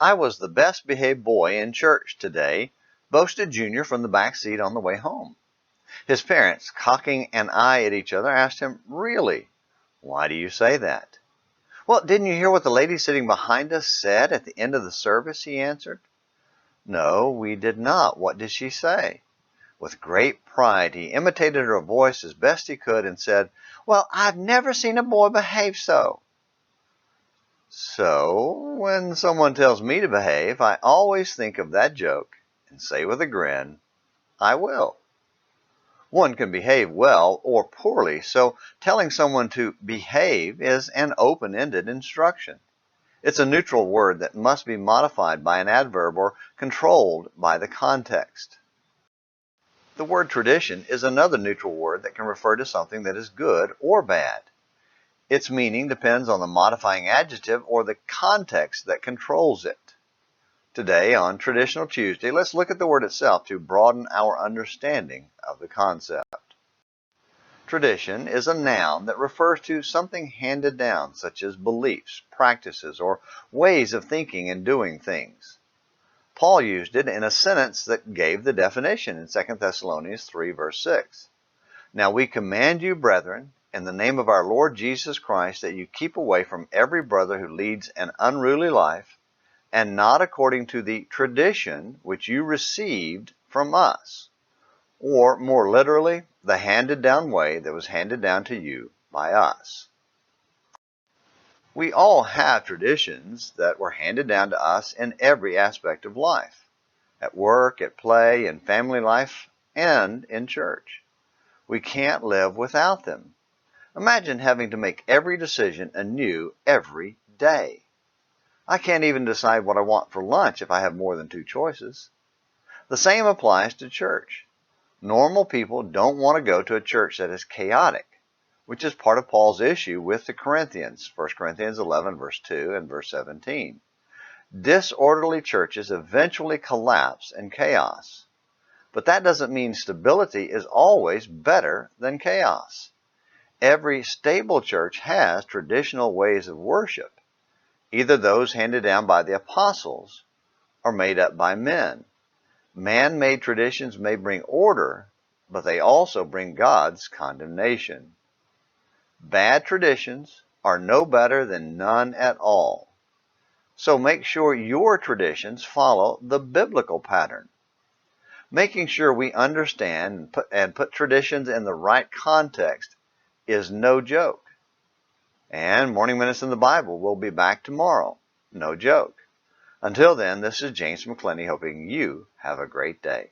I was the best behaved boy in church today, boasted Junior from the back seat on the way home. His parents, cocking an eye at each other, asked him, "Really? Why do you say that?" "Well, didn't you hear what the lady sitting behind us said at the end of the service?" he answered. "No, we did not. What did she say?" With great pride, he imitated her voice as best he could and said, "Well, I've never seen a boy behave so." So, when someone tells me to behave, I always think of that joke and say with a grin, "I will." One can behave well or poorly, so telling someone to behave is an open-ended instruction. It's a neutral word that must be modified by an adverb or controlled by the context. The word tradition is another neutral word that can refer to something that is good or bad. Its meaning depends on the modifying adjective or the context that controls it. Today, on Traditional Tuesday, let's look at the word itself to broaden our understanding of the concept. Tradition is a noun that refers to something handed down, such as beliefs, practices, or ways of thinking and doing things. Paul used it in a sentence that gave the definition in 2 Thessalonians 3, verse 6. "Now we command you, brethren, in the name of our Lord Jesus Christ, that you keep away from every brother who leads an unruly life, and not according to the tradition which you received from us," or more literally, the handed-down way that was handed down to you by us. We all have traditions that were handed down to us in every aspect of life, at work, at play, in family life, and in church. We can't live without them. Imagine having to make every decision anew every day. I can't even decide what I want for lunch if I have more than two choices. The same applies to church. Normal people don't want to go to a church that is chaotic, which is part of Paul's issue with the Corinthians, 1 Corinthians 11, verse 2 and verse 17. Disorderly churches eventually collapse in chaos. But that doesn't mean stability is always better than chaos. Every stable church has traditional ways of worship, either those handed down by the apostles or made up by men. Man-made traditions may bring order, but they also bring God's condemnation. Bad traditions are no better than none at all. So make sure your traditions follow the biblical pattern. Making sure we understand and put traditions in the right context is no joke. And Morning Minutes in the Bible will be back tomorrow. No joke. Until then, this is James McClenny hoping you have a great day.